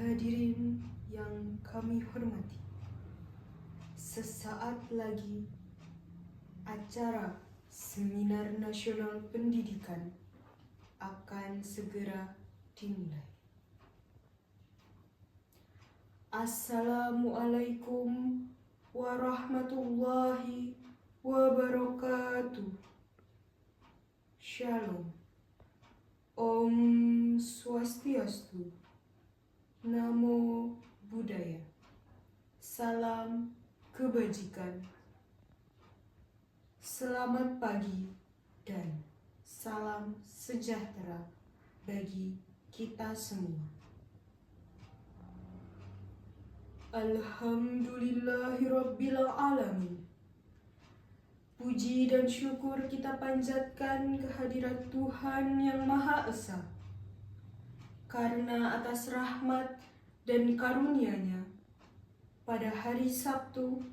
Hadirin yang kami hormati, sesaat lagi acara Seminar Nasional Pendidikan akan segera dimulai. Assalamualaikum warahmatullahi wabarakatuh. Shalom. Om Swastiastu. Namo Buddhaya. Salam kebajikan. Selamat pagi dan salam sejahtera bagi kita semua. Alhamdulillahirabbil alamin. Puji dan syukur kita panjatkan kehadirat Tuhan Yang Maha Esa, karena atas rahmat dan karunia-Nya pada hari Sabtu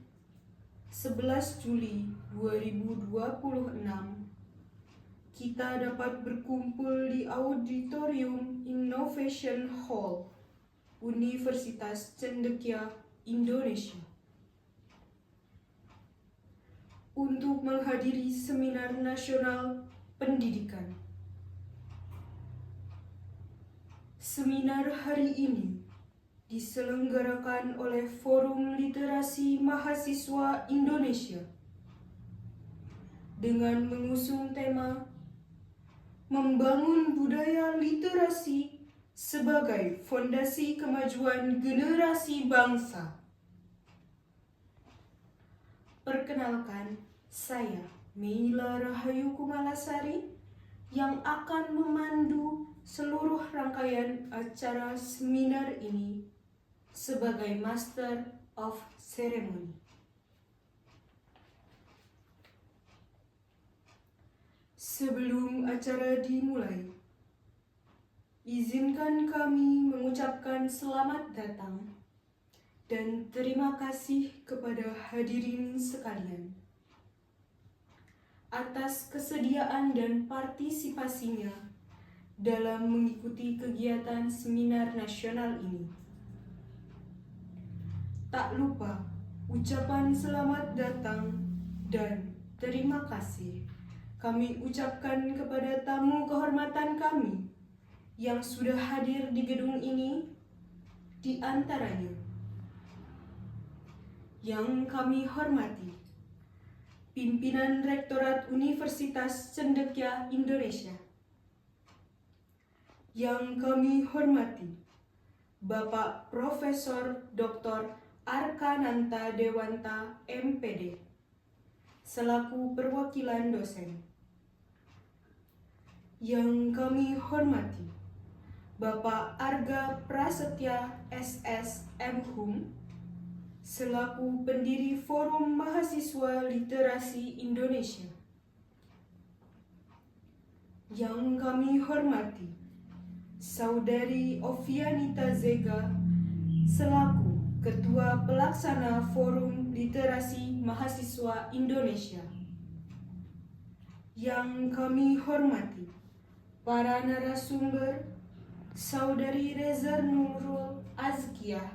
11 Juli 2026 kita dapat berkumpul di Auditorium Innovation Hall Universitas Cendekia, Indonesia, untuk menghadiri Seminar Nasional Pendidikan. Seminar hari ini diselenggarakan oleh Forum Literasi Mahasiswa Indonesia dengan mengusung tema Membangun Budaya Literasi sebagai Fondasi Kemajuan Generasi Bangsa. Perkenalkan, saya Meila Rahayu Kumalasari yang akan memandu seluruh rangkaian acara seminar ini sebagai Master of Ceremony. Sebelum acara dimulai, izinkan kami mengucapkan selamat datang dan terima kasih kepada hadirin sekalian atas kesediaan dan partisipasinya dalam mengikuti kegiatan seminar nasional ini. Tak lupa ucapan selamat datang dan terima kasih kami ucapkan kepada tamu kehormatan kami yang sudah hadir di gedung ini, di antaranya yang kami hormati Pimpinan Rektorat Universitas Cendekia, Indonesia. Yang kami hormati Bapak Profesor Dr. Arkananta Dewanta, MPD, selaku perwakilan dosen. Yang kami hormati Bapak Arga Prasetya, SS, MHum, selaku pendiri Forum Mahasiswa Literasi Indonesia. Yang kami hormati Saudari Ovianita Zega, selaku Ketua Pelaksana Forum Literasi Mahasiswa Indonesia. Yang kami hormati para narasumber Saudari Reza Nurul Azkiyah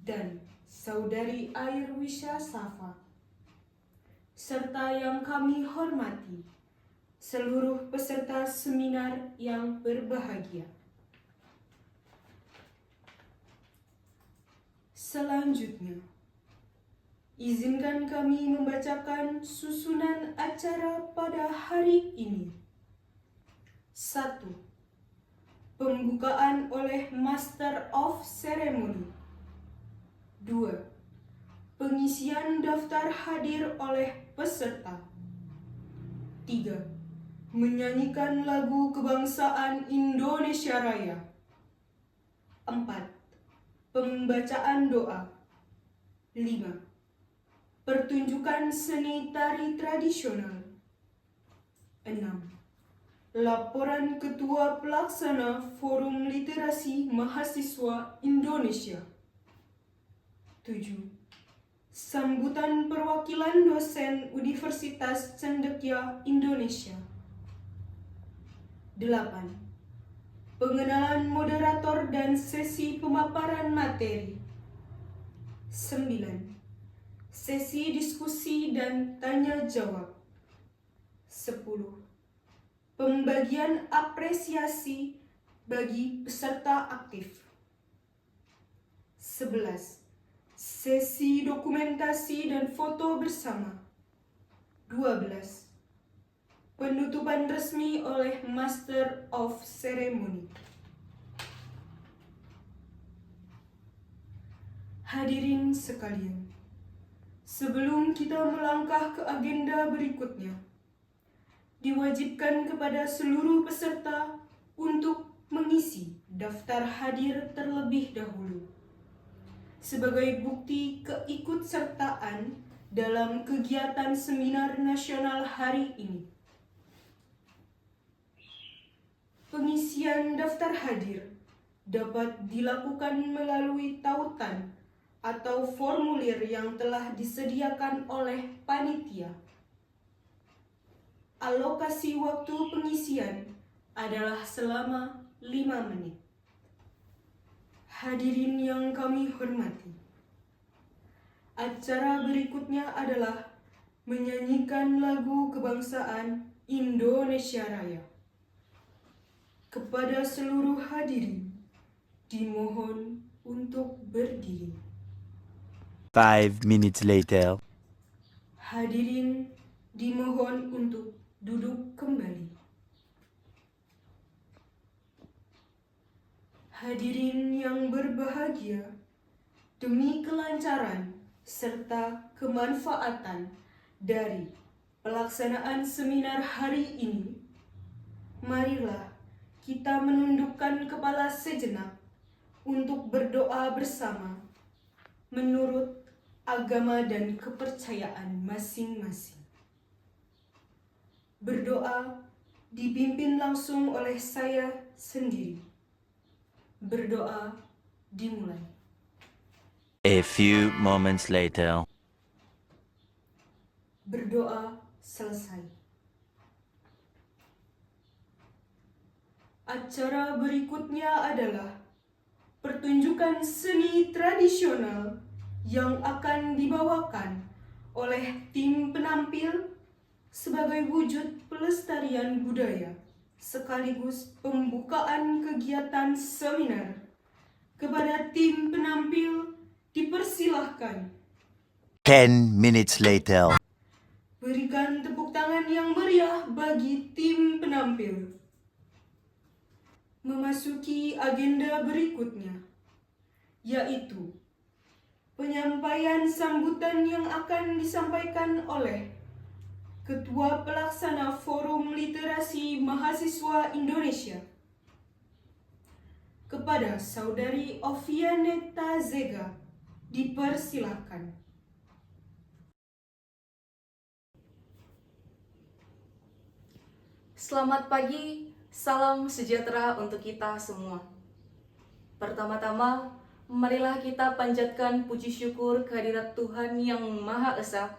dan Saudari Airwisha Safa, serta yang kami hormati seluruh peserta seminar yang berbahagia. Selanjutnya, izinkan kami membacakan susunan acara pada hari ini. 1. Pembukaan oleh Master of Ceremony. 2. Pengisian daftar hadir oleh peserta. 3. Menyanyikan lagu kebangsaan Indonesia Raya. 4. Pembacaan doa. 5. Pertunjukan seni tari tradisional. 6. Laporan Ketua Pelaksana Forum Literasi Mahasiswa Indonesia. 7. Sambutan perwakilan dosen Universitas Cendekia, Indonesia. 8. Pengenalan moderator dan sesi pemaparan materi. 9. Sesi diskusi dan tanya jawab. 10. Pembagian apresiasi bagi peserta aktif. 11. Sesi dokumentasi dan foto bersama. 12. Penutupan resmi oleh Master of Ceremony. Hadirin sekalian, sebelum kita melangkah ke agenda berikutnya, diwajibkan kepada seluruh peserta untuk mengisi daftar hadir terlebih dahulu sebagai bukti keikutsertaan dalam kegiatan seminar nasional hari ini. Pengisian daftar hadir dapat dilakukan melalui tautan atau formulir yang telah disediakan oleh panitia. Alokasi waktu pengisian adalah selama 5 menit. Hadirin yang kami hormati, acara berikutnya adalah menyanyikan lagu kebangsaan Indonesia Raya. Kepada seluruh hadirin, dimohon untuk berdiri. 5 minutes later. Hadirin dimohon untuk duduk kembali. Hadirin yang berbahagia, demi kelancaran serta kemanfaatan dari pelaksanaan seminar hari ini, marilah kita menundukkan kepala sejenak untuk berdoa bersama menurut agama dan kepercayaan masing-masing. Berdoa dipimpin langsung oleh saya sendiri. Berdoa dimulai. A few moments later. Berdoa selesai. Acara berikutnya adalah pertunjukan seni tradisional yang akan dibawakan oleh tim penampil sebagai wujud pelestarian budaya sekaligus pembukaan kegiatan seminar. Kepada tim penampil dipersilahkan. 10 minutes later. Berikan tepuk tangan yang meriah bagi tim penampil. Memasuki agenda berikutnya, yaitu penyampaian sambutan yang akan disampaikan oleh Ketua Pelaksana Forum Literasi Mahasiswa Indonesia. Kepada Saudari Ovianeta Zega, dipersilakan. Selamat pagi, salam sejahtera untuk kita semua. Pertama-tama, marilah kita panjatkan puji syukur kehadirat Tuhan Yang Maha Esa.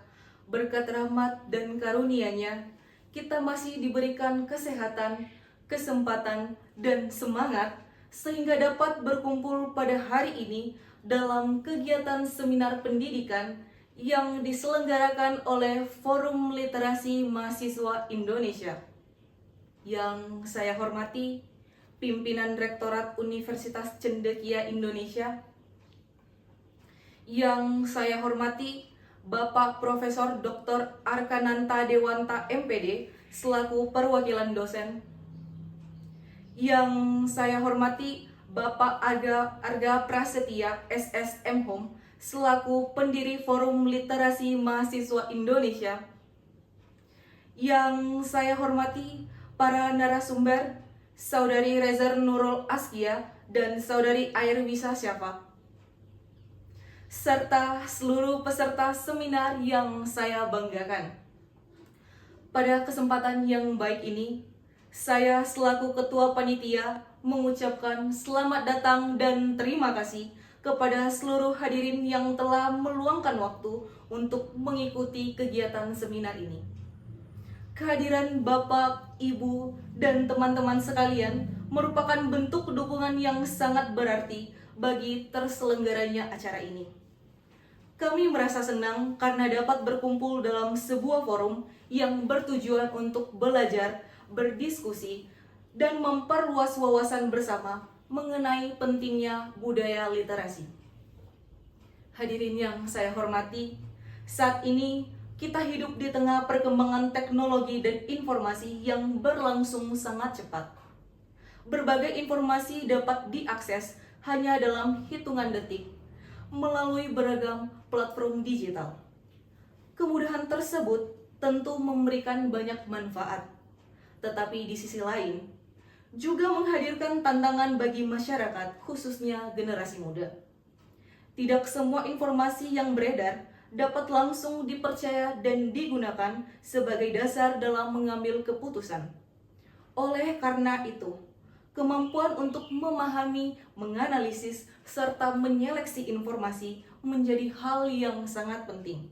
Berkat rahmat dan karunia-Nya, kita masih diberikan kesehatan, kesempatan, dan semangat sehingga dapat berkumpul pada hari ini dalam kegiatan seminar pendidikan yang diselenggarakan oleh Forum Literasi Mahasiswa Indonesia. Yang saya hormati, Pimpinan Rektorat Universitas Cendekia Indonesia. Yang saya hormati, Bapak Profesor Dr. Arkananta Dewanta MPD selaku perwakilan dosen. Yang saya hormati Bapak Arga Prasetya SSM Home selaku pendiri Forum Literasi Mahasiswa Indonesia. Yang saya hormati para narasumber Saudari Rezer Nurul Askia dan Saudari Airwisa Syafa, serta seluruh peserta seminar yang saya banggakan. Pada kesempatan yang baik ini, saya selaku Ketua Panitia mengucapkan selamat datang dan terima kasih kepada seluruh hadirin yang telah meluangkan waktu untuk mengikuti kegiatan seminar ini. Kehadiran Bapak, Ibu, dan teman-teman sekalian merupakan bentuk dukungan yang sangat berarti bagi terselenggaranya acara ini. Kami merasa senang karena dapat berkumpul dalam sebuah forum yang bertujuan untuk belajar, berdiskusi, dan memperluas wawasan bersama mengenai pentingnya budaya literasi. Hadirin yang saya hormati, saat ini kita hidup di tengah perkembangan teknologi dan informasi yang berlangsung sangat cepat. Berbagai informasi dapat diakses hanya dalam hitungan detik melalui beragam platform digital. Kemudahan tersebut tentu memberikan banyak manfaat, tetapi di sisi lain juga menghadirkan tantangan bagi masyarakat, khususnya generasi muda. Tidak semua informasi yang beredar dapat langsung dipercaya dan digunakan sebagai dasar dalam mengambil keputusan. Oleh karena itu, kemampuan untuk memahami, menganalisis, serta menyeleksi informasi menjadi hal yang sangat penting.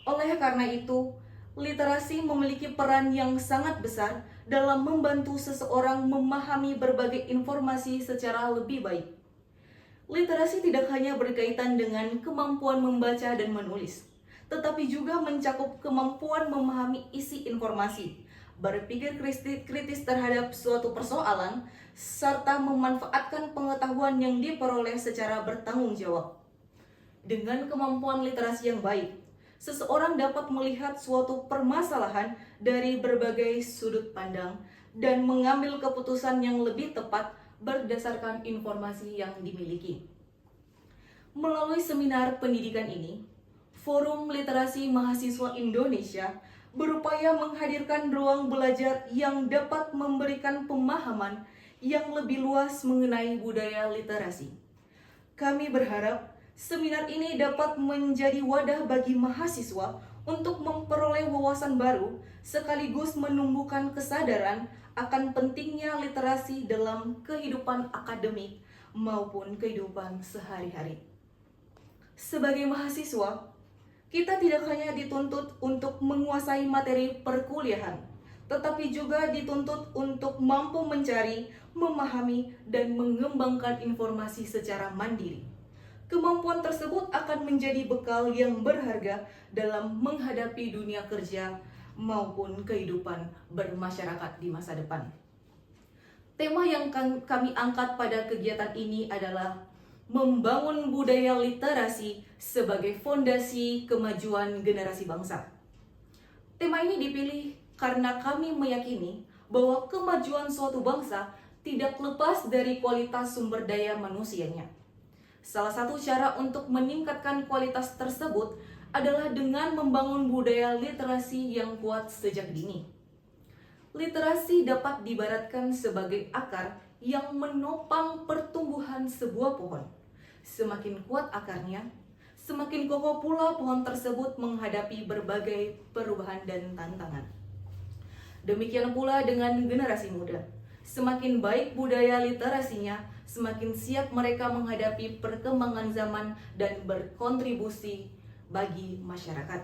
Oleh karena itu, literasi memiliki peran yang sangat besar dalam membantu seseorang memahami berbagai informasi secara lebih baik. Literasi tidak hanya berkaitan dengan kemampuan membaca dan menulis, tetapi juga mencakup kemampuan memahami isi informasi, berpikir kritis terhadap suatu persoalan, serta memanfaatkan pengetahuan yang diperoleh secara bertanggung jawab. Dengan kemampuan literasi yang baik, seseorang dapat melihat suatu permasalahan dari berbagai sudut pandang dan mengambil keputusan yang lebih tepat berdasarkan informasi yang dimiliki. Melalui seminar pendidikan ini, Forum Literasi Mahasiswa Indonesia berupaya menghadirkan ruang belajar yang dapat memberikan pemahaman yang lebih luas mengenai budaya literasi. Kami berharap seminar ini dapat menjadi wadah bagi mahasiswa untuk memperoleh wawasan baru sekaligus menumbuhkan kesadaran akan pentingnya literasi dalam kehidupan akademik maupun kehidupan sehari-hari. Sebagai mahasiswa, kita tidak hanya dituntut untuk menguasai materi perkuliahan, tetapi juga dituntut untuk mampu mencari, memahami, dan mengembangkan informasi secara mandiri. Kemampuan tersebut akan menjadi bekal yang berharga dalam menghadapi dunia kerja maupun kehidupan bermasyarakat di masa depan. Tema yang kami angkat pada kegiatan ini adalah membangun budaya literasi sebagai fondasi kemajuan generasi bangsa. Tema ini dipilih karena kami meyakini bahwa kemajuan suatu bangsa tidak lepas dari kualitas sumber daya manusianya. Salah satu cara untuk meningkatkan kualitas tersebut adalah dengan membangun budaya literasi yang kuat sejak dini. Literasi dapat diibaratkan sebagai akar yang menopang pertumbuhan sebuah pohon. Semakin kuat akarnya, semakin kokoh pula pohon tersebut menghadapi berbagai perubahan dan tantangan. Demikian pula dengan generasi muda. Semakin baik budaya literasinya, semakin siap mereka menghadapi perkembangan zaman dan berkontribusi bagi masyarakat.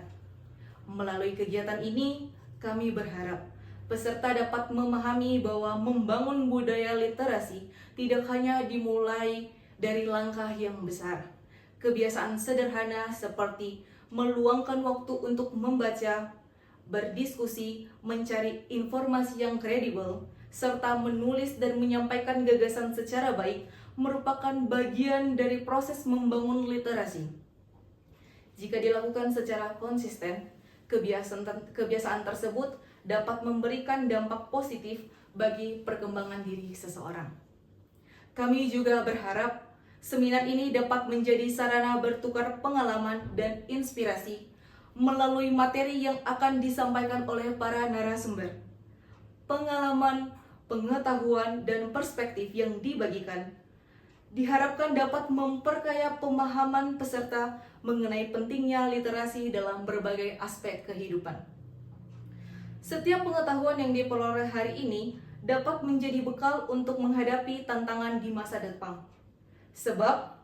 Melalui kegiatan ini, kami berharap peserta dapat memahami bahwa membangun budaya literasi tidak hanya dimulai dari langkah yang besar. Kebiasaan sederhana seperti meluangkan waktu untuk membaca, berdiskusi, mencari informasi yang kredibel, serta menulis dan menyampaikan gagasan secara baik merupakan bagian dari proses membangun literasi. Jika dilakukan secara konsisten, kebiasaan tersebut dapat memberikan dampak positif bagi perkembangan diri seseorang. Kami juga berharap seminar ini dapat menjadi sarana bertukar pengalaman dan inspirasi melalui materi yang akan disampaikan oleh para narasumber. Pengalaman, pengetahuan, dan perspektif yang dibagikan diharapkan dapat memperkaya pemahaman peserta mengenai pentingnya literasi dalam berbagai aspek kehidupan. Setiap pengetahuan yang diperoleh hari ini dapat menjadi bekal untuk menghadapi tantangan di masa depan. Sebab,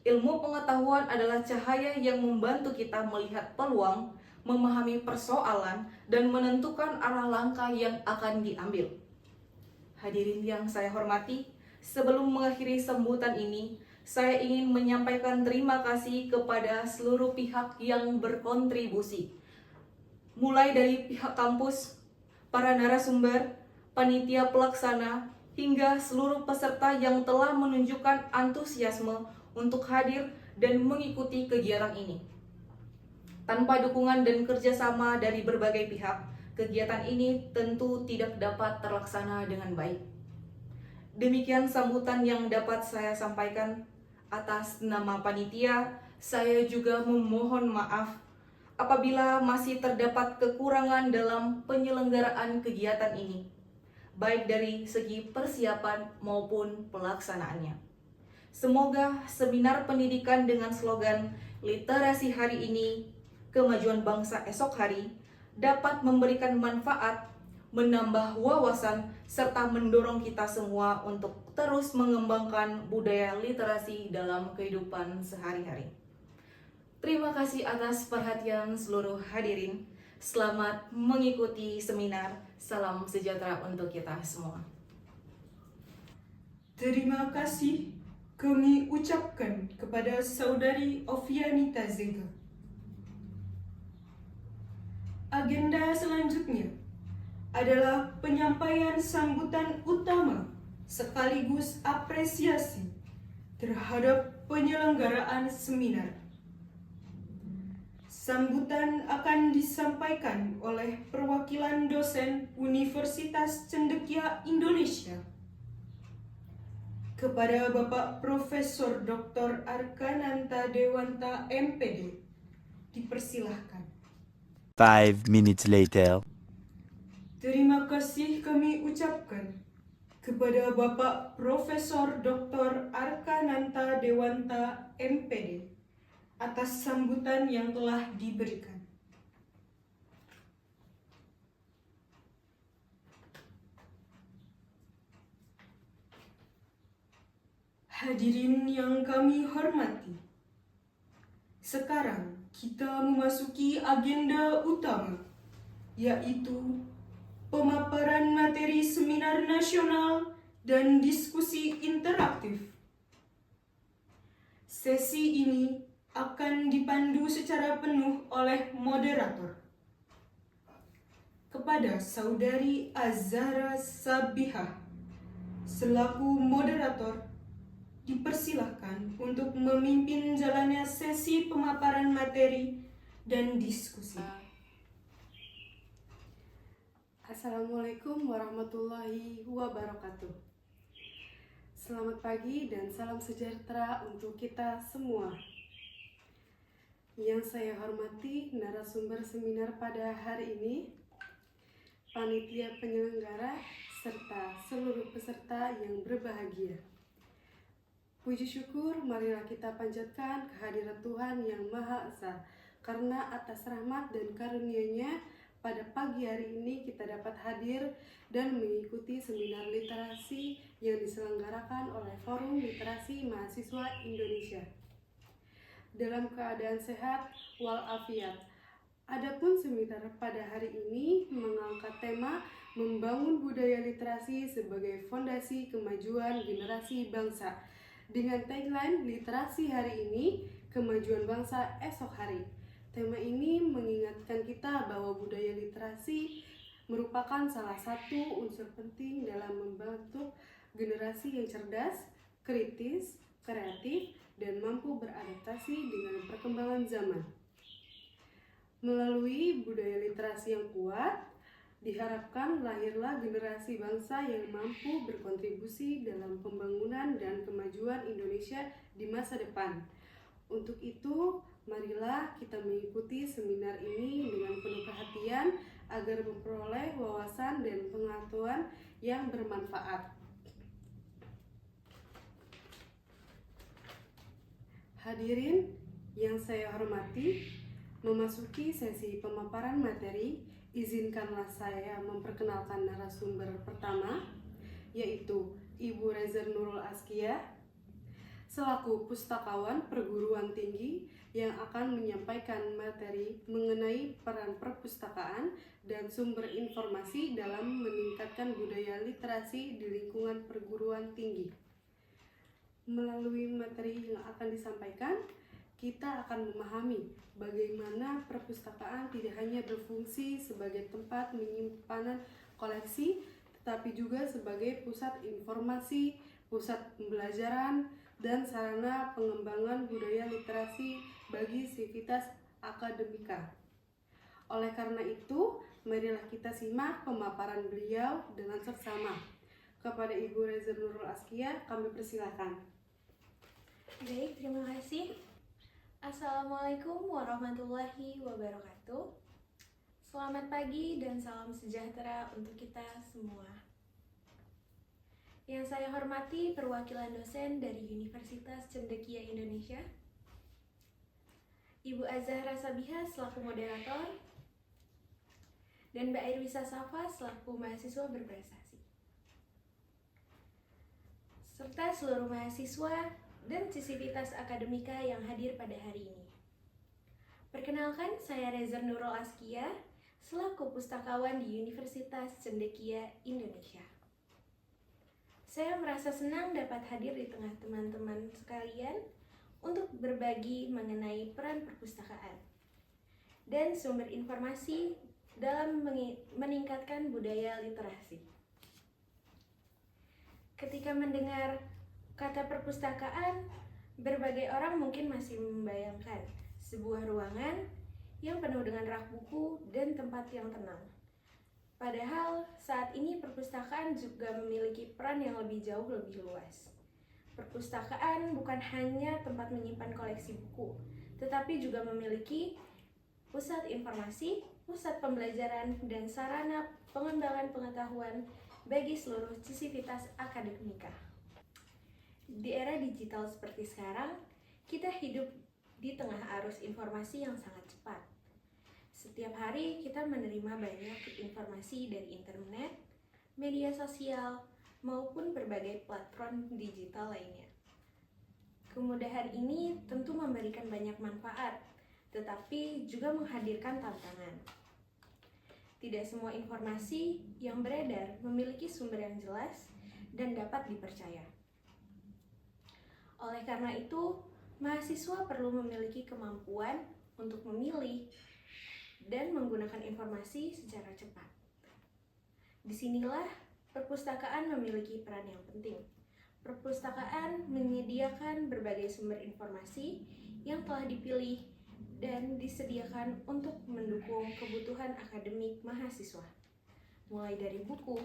ilmu pengetahuan adalah cahaya yang membantu kita melihat peluang, memahami persoalan, dan menentukan arah langkah yang akan diambil. Hadirin yang saya hormati, Sebelum mengakhiri sambutan ini, saya ingin menyampaikan terima kasih kepada seluruh pihak yang berkontribusi. Mulai dari pihak kampus, para narasumber, panitia pelaksana, hingga seluruh peserta yang telah menunjukkan antusiasme untuk hadir dan mengikuti kegiatan ini. Tanpa dukungan dan kerjasama dari berbagai pihak, kegiatan ini tentu tidak dapat terlaksana dengan baik. Demikian sambutan yang dapat saya sampaikan. Atas nama panitia, saya juga memohon maaf apabila masih terdapat kekurangan dalam penyelenggaraan kegiatan ini, baik dari segi persiapan maupun pelaksanaannya. Semoga seminar pendidikan dengan slogan Literasi Hari Ini, Kemajuan Bangsa Esok Hari dapat memberikan manfaat, menambah wawasan, serta mendorong kita semua untuk terus mengembangkan budaya literasi dalam kehidupan sehari-hari. Terima kasih atas perhatian seluruh hadirin. Selamat mengikuti seminar. Salam sejahtera untuk kita semua. Terima kasih kami ucapkan kepada Saudari Ovianita Zega. Agenda selanjutnya adalah penyampaian sambutan utama sekaligus apresiasi terhadap penyelenggaraan seminar. Sambutan akan disampaikan oleh perwakilan dosen Universitas Cendekia Indonesia kepada Bapak Profesor Dr. Arkananta Dewanta MPD. Dipersilahkan. 5 minutes later. Terima kasih kami ucapkan kepada Bapak Profesor Dr. Arkananta Dewanta MPD atas sambutan yang telah diberikan. Hadirin yang kami hormati, sekarang kita memasuki agenda utama, yaitu pemaparan materi seminar nasional dan diskusi interaktif. Sesi ini akan dipandu secara penuh oleh moderator. Kepada Saudari Azhara Sabihah selaku moderator, dipersilahkan untuk memimpin jalannya sesi pemaparan materi dan diskusi. Assalamualaikum warahmatullahi wabarakatuh. Selamat pagi dan salam sejahtera untuk kita semua. Yang saya hormati narasumber seminar pada hari ini, panitia penyelenggara, serta seluruh peserta yang berbahagia. Puji syukur marilah kita panjatkan kehadirat Tuhan Yang Maha Esa, karena atas rahmat dan karunia-Nya pada pagi hari ini kita dapat hadir dan mengikuti seminar literasi yang diselenggarakan oleh Forum Literasi Mahasiswa Indonesia. Dalam keadaan sehat walafiat. Adapun seminar pada hari ini mengangkat tema membangun budaya literasi sebagai fondasi kemajuan generasi bangsa dengan tagline literasi hari ini, kemajuan bangsa esok hari. Tema ini mengingatkan kita bahwa budaya literasi merupakan salah satu unsur penting dalam membentuk generasi yang cerdas, kritis, kreatif, dan mampu beradaptasi dengan perkembangan zaman. Melalui budaya literasi yang kuat, diharapkan lahirlah generasi bangsa yang mampu berkontribusi dalam pembangunan dan kemajuan Indonesia di masa depan. Untuk itu, marilah kita mengikuti seminar ini dengan penuh perhatian agar memperoleh wawasan dan pengetahuan yang bermanfaat. Hadirin yang saya hormati, memasuki sesi pemaparan materi, izinkanlah saya memperkenalkan narasumber pertama, yaitu Ibu Reza Nurul Askia, selaku pustakawan perguruan tinggi yang akan menyampaikan materi mengenai peran perpustakaan dan sumber informasi dalam meningkatkan budaya literasi di lingkungan perguruan tinggi. Melalui materi yang akan disampaikan, kita akan memahami bagaimana perpustakaan tidak hanya berfungsi sebagai tempat penyimpanan koleksi, tetapi juga sebagai pusat informasi, pusat pembelajaran, dan sarana pengembangan budaya literasi bagi sivitas akademika. Oleh karena itu, marilah kita simak pemaparan beliau dengan seksama. Kepada Ibu Reza Nurul Askia, kami persilakan. Baik, terima kasih. Assalamualaikum warahmatullahi wabarakatuh. Selamat pagi dan salam sejahtera untuk kita semua. Yang saya hormati perwakilan dosen dari Universitas Cendekia Indonesia, Ibu Azahra Sabiha selaku moderator, dan Mbak Irwisa Safa selaku mahasiswa berprestasi, serta seluruh mahasiswa dan sivitas akademika yang hadir pada hari ini. Perkenalkan, saya Reza Nurul Askia, selaku pustakawan di Universitas Cendekia Indonesia. Saya merasa senang dapat hadir di tengah teman-teman sekalian untuk berbagi mengenai peran perpustakaan dan sumber informasi dalam meningkatkan budaya literasi. Ketika mendengar kata perpustakaan, berbagai orang mungkin masih membayangkan sebuah ruangan yang penuh dengan rak buku dan tempat yang tenang. Padahal saat ini perpustakaan juga memiliki peran yang lebih jauh lebih luas. Perpustakaan bukan hanya tempat menyimpan koleksi buku, tetapi juga memiliki pusat informasi, pusat pembelajaran, dan sarana pengembangan pengetahuan bagi seluruh sivitas akademika. Di era digital seperti sekarang, kita hidup di tengah arus informasi yang sangat cepat. Setiap hari kita menerima banyak informasi dari internet, media sosial, maupun berbagai platform digital lainnya. Kemudahan ini tentu memberikan banyak manfaat, tetapi juga menghadirkan tantangan. Tidak semua informasi yang beredar memiliki sumber yang jelas dan dapat dipercaya. Oleh karena itu, mahasiswa perlu memiliki kemampuan untuk memilih dan menggunakan informasi secara cepat. Disinilah perpustakaan memiliki peran yang penting. Perpustakaan menyediakan berbagai sumber informasi yang telah dipilih dan disediakan untuk mendukung kebutuhan akademik mahasiswa, mulai dari buku,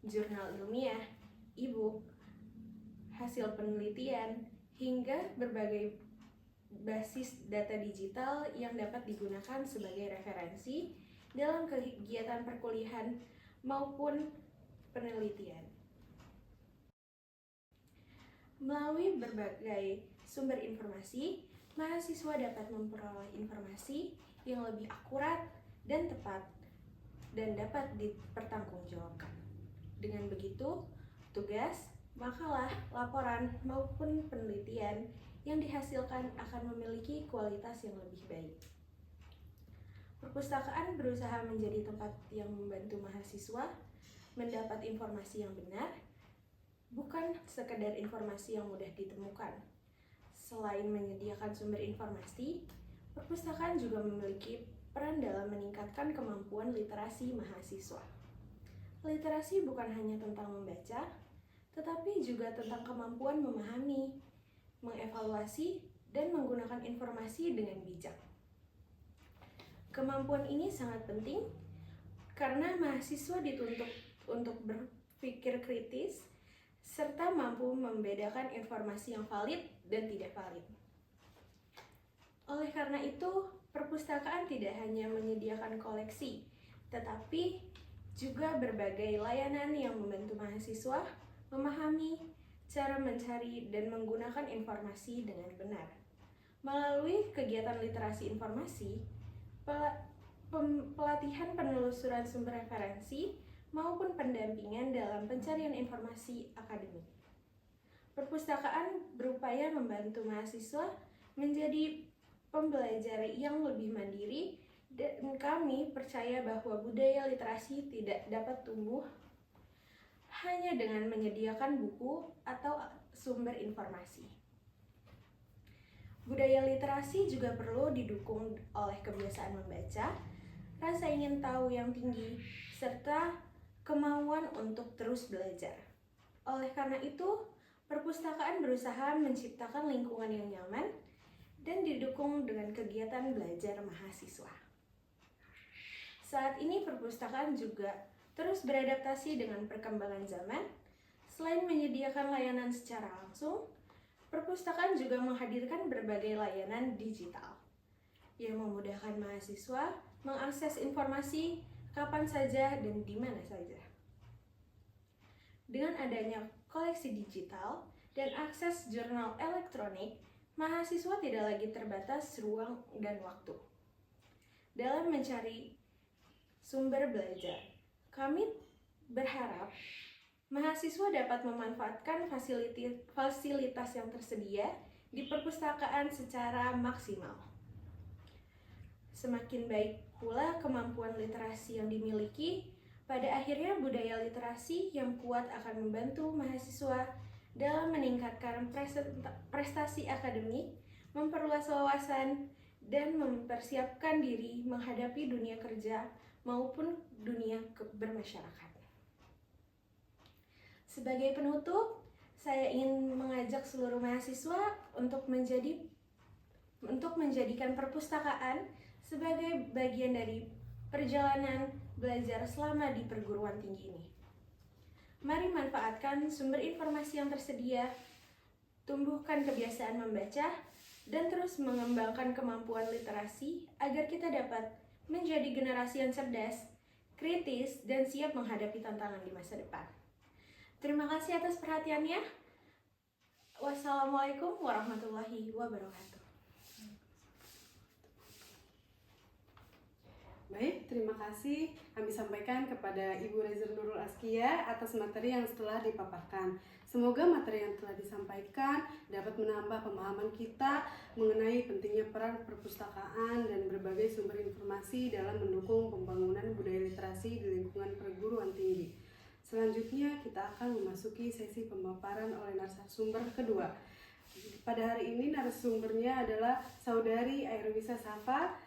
jurnal ilmiah, e-book, hasil penelitian, hingga berbagai basis data digital yang dapat digunakan sebagai referensi dalam kegiatan perkuliahan maupun penelitian. Melalui berbagai sumber informasi, mahasiswa dapat memperoleh informasi yang lebih akurat dan tepat dan dapat dipertanggungjawabkan. Dengan begitu, tugas, makalah, laporan, maupun penelitian yang dihasilkan akan memiliki kualitas yang lebih baik. Perpustakaan berusaha menjadi tempat yang membantu mahasiswa mendapat informasi yang benar, bukan sekedar informasi yang mudah ditemukan. Selain menyediakan sumber informasi, perpustakaan juga memiliki peran dalam meningkatkan kemampuan literasi mahasiswa. Literasi bukan hanya tentang membaca, tetapi juga tentang kemampuan memahami, mengevaluasi, dan menggunakan informasi dengan bijak. Kemampuan ini sangat penting karena mahasiswa dituntut untuk berpikir kritis serta mampu membedakan informasi yang valid dan tidak valid. Oleh karena itu, perpustakaan tidak hanya menyediakan koleksi, tetapi juga berbagai layanan yang membantu mahasiswa memahami cara mencari dan menggunakan informasi dengan benar. Melalui kegiatan literasi informasi, pelatihan penelusuran sumber referensi, maupun pendampingan dalam pencarian informasi akademik. Perpustakaan berupaya membantu mahasiswa menjadi pembelajar yang lebih mandiri, dan kami percaya bahwa budaya literasi tidak dapat tumbuh hanya dengan menyediakan buku atau sumber informasi. Budaya literasi juga perlu didukung oleh kebiasaan membaca, rasa ingin tahu yang tinggi, serta kemauan untuk terus belajar. Oleh karena itu, perpustakaan berusaha menciptakan lingkungan yang nyaman dan didukung dengan kegiatan belajar mahasiswa. Saat ini perpustakaan juga terus beradaptasi dengan perkembangan zaman. Selain menyediakan layanan secara langsung, perpustakaan juga menghadirkan berbagai layanan digital yang memudahkan mahasiswa mengakses informasi kapan saja dan di mana saja. Dengan adanya koleksi digital dan akses jurnal elektronik, mahasiswa tidak lagi terbatas ruang dan waktu. Dalam mencari sumber belajar, kami berharap mahasiswa dapat memanfaatkan fasilitas yang tersedia di perpustakaan secara maksimal. Semakin baik pula kemampuan literasi yang dimiliki, pada akhirnya budaya literasi yang kuat akan membantu mahasiswa dalam meningkatkan prestasi akademik, memperluas wawasan, dan mempersiapkan diri menghadapi dunia kerja maupun dunia bermasyarakat. Sebagai penutup, saya ingin mengajak seluruh mahasiswa untuk menjadikan perpustakaan sebagai bagian dari perjalanan belajar selama di perguruan tinggi ini. Mari manfaatkan sumber informasi yang tersedia, tumbuhkan kebiasaan membaca, dan terus mengembangkan kemampuan literasi agar kita dapat menjadi generasi yang cerdas, kritis, dan siap menghadapi tantangan di masa depan. Terima kasih atas perhatiannya. Wassalamualaikum warahmatullahi wabarakatuh. Baik, terima kasih kami sampaikan kepada Ibu Reza Nurul Askia atas materi yang telah dipaparkan. Semoga materi yang telah disampaikan dapat menambah pemahaman kita mengenai pentingnya peran perpustakaan dan berbagai sumber informasi dalam mendukung pembangunan budaya literasi di lingkungan perguruan tinggi. Selanjutnya kita akan memasuki sesi pemaparan oleh narasumber kedua. Pada hari ini narasumbernya adalah Saudari Airwisa Safa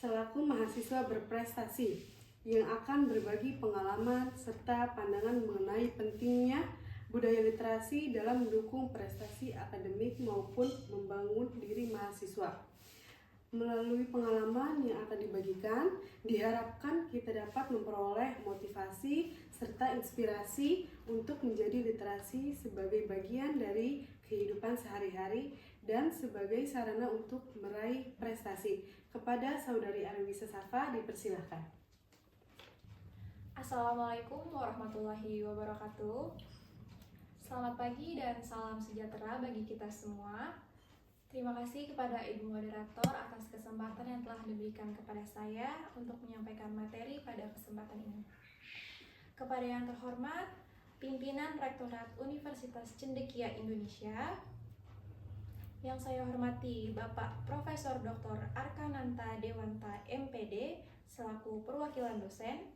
selaku mahasiswa berprestasi yang akan berbagi pengalaman serta pandangan mengenai pentingnya budaya literasi dalam mendukung prestasi akademik maupun membangun diri mahasiswa. Melalui pengalaman yang akan dibagikan, diharapkan kita dapat memperoleh motivasi serta inspirasi untuk menjadi literasi sebagai bagian dari kehidupan sehari-hari dan sebagai sarana untuk meraih prestasi. Kepada Saudari Airwisa Safa, dipersilahkan. Assalamualaikum warahmatullahi wabarakatuh. Selamat pagi dan salam sejahtera bagi kita semua. Terima kasih kepada Ibu Moderator atas kesempatan yang telah diberikan kepada saya untuk menyampaikan materi pada kesempatan ini. Kepada yang terhormat, Pimpinan Rektorat Universitas Cendekia Indonesia, yang saya hormati Bapak Profesor Dr. Arkananta Dewanta MPD selaku perwakilan dosen,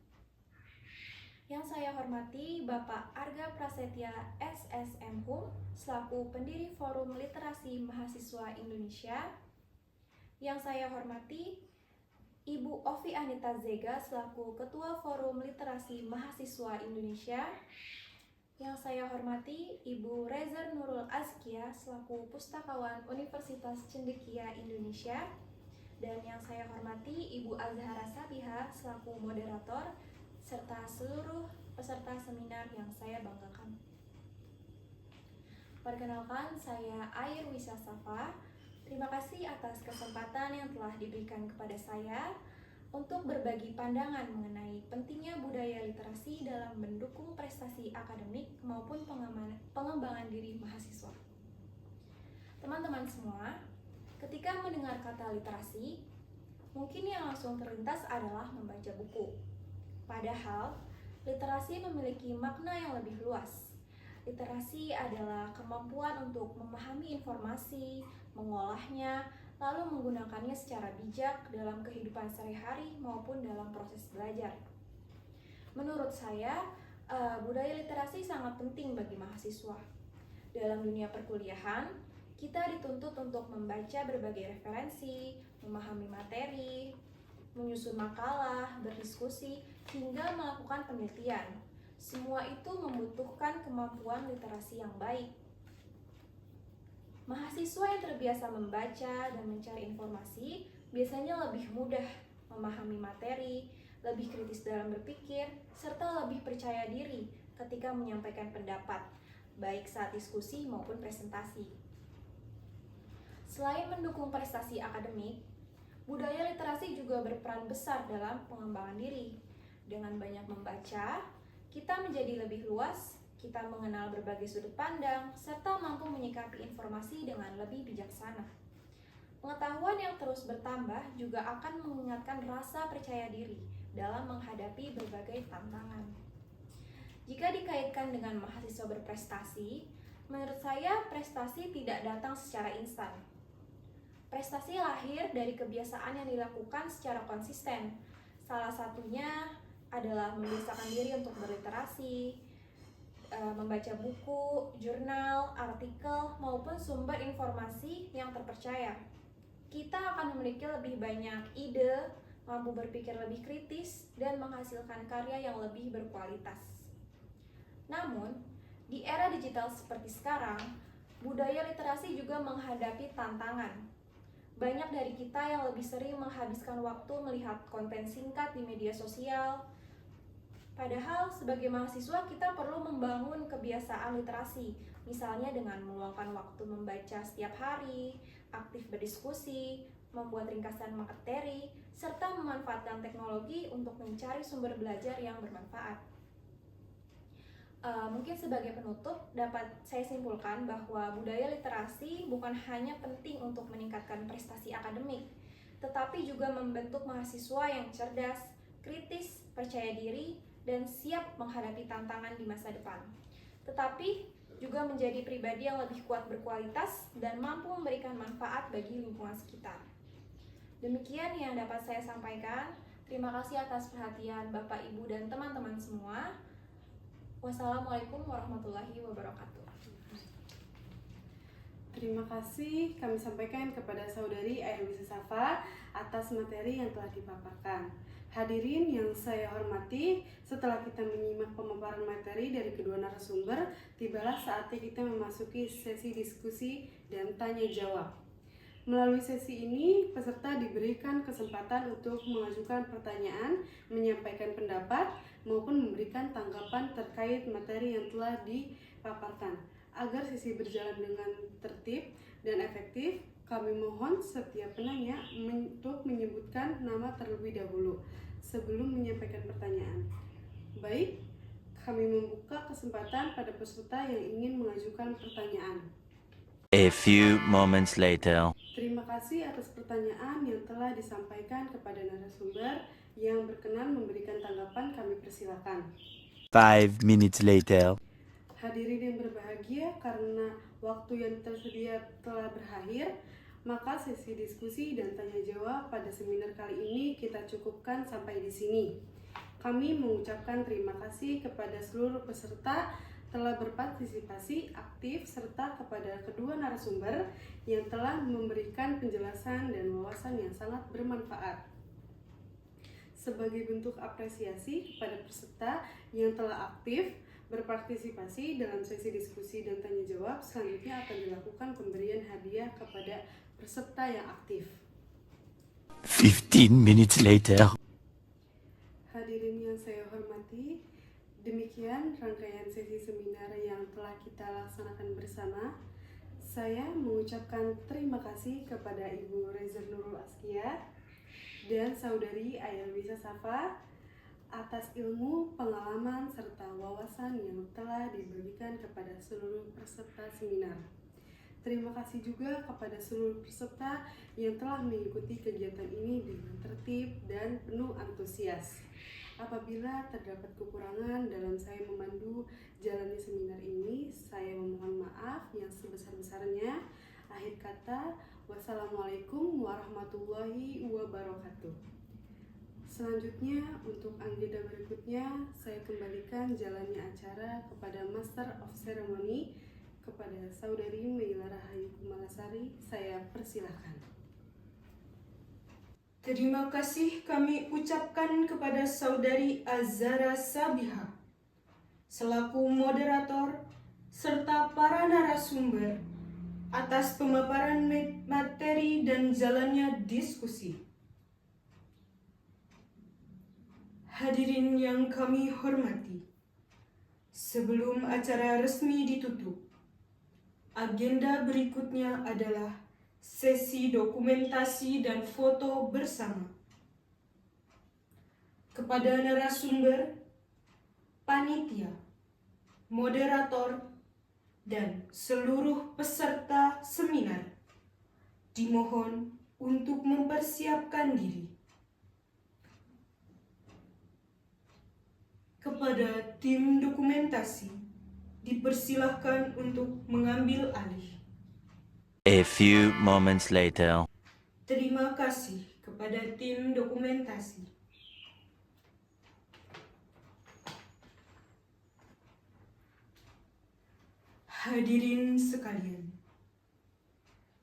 yang saya hormati Bapak Arga Prasetya SSM Hum selaku pendiri Forum Literasi Mahasiswa Indonesia, yang saya hormati Ibu Ovi Anita Zega selaku Ketua Forum Literasi Mahasiswa Indonesia, yang saya hormati Ibu Reza Nurul Askia selaku Pustakawan Universitas Cendekia Indonesia, dan yang saya hormati Ibu Azhara Sabiha selaku moderator serta seluruh peserta seminar yang saya banggakan. Perkenalkan, saya Airwisa Safa. Terima kasih atas kesempatan yang telah diberikan kepada saya untuk berbagi pandangan mengenai pentingnya budaya literasi dalam mendukung prestasi akademik maupun pengembangan diri mahasiswa. Teman-teman semua, ketika mendengar kata literasi, mungkin yang langsung terlintas adalah membaca buku. Padahal, literasi memiliki makna yang lebih luas. Literasi adalah kemampuan untuk memahami informasi, mengolahnya, lalu menggunakannya secara bijak dalam kehidupan sehari-hari maupun dalam proses belajar. Menurut saya, budaya literasi sangat penting bagi mahasiswa. Dalam dunia perkuliahan, kita dituntut untuk membaca berbagai referensi, memahami materi, menyusun makalah, berdiskusi, hingga melakukan penelitian. Semua itu membutuhkan kemampuan literasi yang baik. Mahasiswa yang terbiasa membaca dan mencari informasi biasanya lebih mudah memahami materi, lebih kritis dalam berpikir, serta lebih percaya diri ketika menyampaikan pendapat, baik saat diskusi maupun presentasi. Selain mendukung prestasi akademik, budaya literasi juga berperan besar dalam pengembangan diri. Dengan banyak membaca, kita menjadi lebih luas, kita mengenal berbagai sudut pandang, serta mampu menyikapi informasi dengan lebih bijaksana. Pengetahuan yang terus bertambah juga akan mengingatkan rasa percaya diri dalam menghadapi berbagai tantangan. Jika dikaitkan dengan mahasiswa berprestasi, menurut saya prestasi tidak datang secara instan. Prestasi lahir dari kebiasaan yang dilakukan secara konsisten. Salah satunya adalah membiasakan diri untuk berliterasi, membaca buku, jurnal, artikel, maupun sumber informasi yang terpercaya. Kita akan memiliki lebih banyak ide, mampu berpikir lebih kritis, dan menghasilkan karya yang lebih berkualitas. Namun, di era digital seperti sekarang, budaya literasi juga menghadapi tantangan. Banyak dari kita yang lebih sering menghabiskan waktu melihat konten singkat di media sosial. Padahal sebagai mahasiswa kita perlu membangun kebiasaan literasi, misalnya dengan meluangkan waktu membaca setiap hari, aktif berdiskusi, membuat ringkasan materi, serta memanfaatkan teknologi untuk mencari sumber belajar yang bermanfaat. Mungkin sebagai penutup dapat saya simpulkan bahwa budaya literasi bukan hanya penting untuk meningkatkan prestasi akademik, tetapi juga membentuk mahasiswa yang cerdas, kritis, percaya diri, dan siap menghadapi tantangan di masa depan. Tetapi juga menjadi pribadi yang lebih kuat berkualitas dan mampu memberikan manfaat bagi lingkungan sekitar. Demikian yang dapat saya sampaikan. Terima kasih atas perhatian Bapak, Ibu, dan teman-teman semua. Wassalamualaikum warahmatullahi wabarakatuh. Terima kasih kami sampaikan kepada Saudari Airwisa Safa atas materi yang telah dipaparkan. Hadirin yang saya hormati, setelah kita menyimak pemaparan materi dari kedua narasumber, tibalah saatnya kita memasuki sesi diskusi dan tanya jawab. Melalui sesi ini, peserta diberikan kesempatan untuk mengajukan pertanyaan, menyampaikan pendapat, maupun memberikan tanggapan terkait materi yang telah dipaparkan. Agar sesi berjalan dengan tertib dan efektif, kami mohon setiap penanya untuk menyebutkan nama terlebih dahulu sebelum menyampaikan pertanyaan. Baik, kami membuka kesempatan pada peserta yang ingin mengajukan pertanyaan. A few moments later. Terima kasih atas pertanyaan yang telah disampaikan kepada narasumber. Yang berkenan memberikan tanggapan kami persilakan. 5 minutes later. Hadirin yang berbahagia, karena waktu yang tersedia telah berakhir, maka sesi diskusi dan tanya jawab pada seminar kali ini kita cukupkan sampai di sini. Kami mengucapkan terima kasih kepada seluruh peserta telah berpartisipasi aktif serta kepada kedua narasumber yang telah memberikan penjelasan dan wawasan yang sangat bermanfaat. Sebagai bentuk apresiasi kepada peserta yang telah aktif berpartisipasi dalam sesi diskusi dan tanya jawab, selanjutnya akan dilakukan pemberian hadiah kepada peserta yang aktif. 15 minutes later. Hadirin yang saya hormati, demikian rangkaian sesi seminar yang telah kita laksanakan bersama. Saya mengucapkan terima kasih kepada Ibu Reza Nurul Askia dan Saudari Airwisa Safa atas ilmu, pengalaman, serta wawasan yang telah dibagikan kepada seluruh peserta seminar. Terima kasih juga kepada seluruh peserta yang telah mengikuti kegiatan ini dengan tertib dan penuh antusias. Apabila terdapat kekurangan dalam saya memandu jalannya seminar ini, saya memohon maaf yang sebesar-besarnya. Akhir kata, wassalamualaikum warahmatullahi wabarakatuh. Selanjutnya, untuk agenda berikutnya, saya kembalikan jalannya acara kepada Master of Ceremony, kepada Saudari Meila Rahayu Kumalasari, saya persilahkan. Terima kasih kami ucapkan kepada Saudari Azhara Sabiha selaku moderator serta para narasumber atas pemaparan materi dan jalannya diskusi. Hadirin yang kami hormati, sebelum acara resmi ditutup, agenda berikutnya adalah sesi dokumentasi dan foto bersama. Kepada narasumber, panitia, moderator, dan seluruh peserta seminar dimohon untuk mempersiapkan diri. Kepada tim dokumentasi, dipersilahkan untuk mengambil alih. A few moments later. Terima kasih kepada tim dokumentasi. Hadirin sekalian,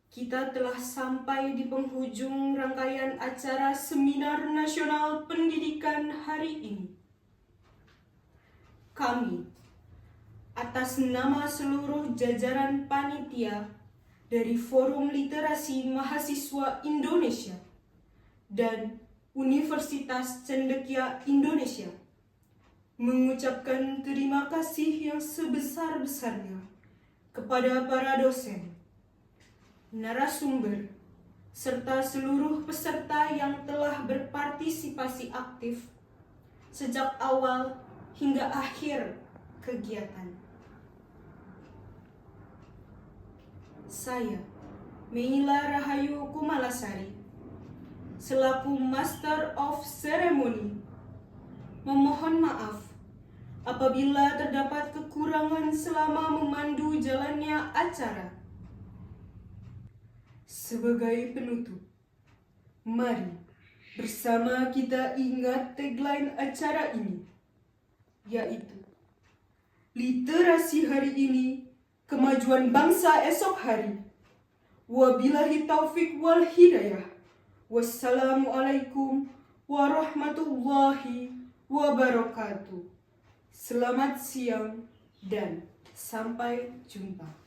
kita telah sampai di penghujung rangkaian acara Seminar Nasional Pendidikan hari ini. Kami, atas nama seluruh jajaran panitia dari Forum Literasi Mahasiswa Indonesia dan Universitas Cendekia Indonesia, mengucapkan terima kasih yang sebesar-besarnya kepada para dosen, narasumber, serta seluruh peserta yang telah berpartisipasi aktif sejak awal hingga akhir kegiatan. Saya, Meila Rahayu Kumalasari, selaku Master of Ceremony, memohon maaf apabila terdapat kekurangan selama memandu jalannya acara. Sebagai penutup, mari bersama kita ingat tagline acara ini, yaitu literasi hari ini, kemajuan bangsa esok hari. Wabillahi taufik wal hidayah. Wassalamualaikum warahmatullahi wabarakatuh. Selamat siang dan sampai jumpa.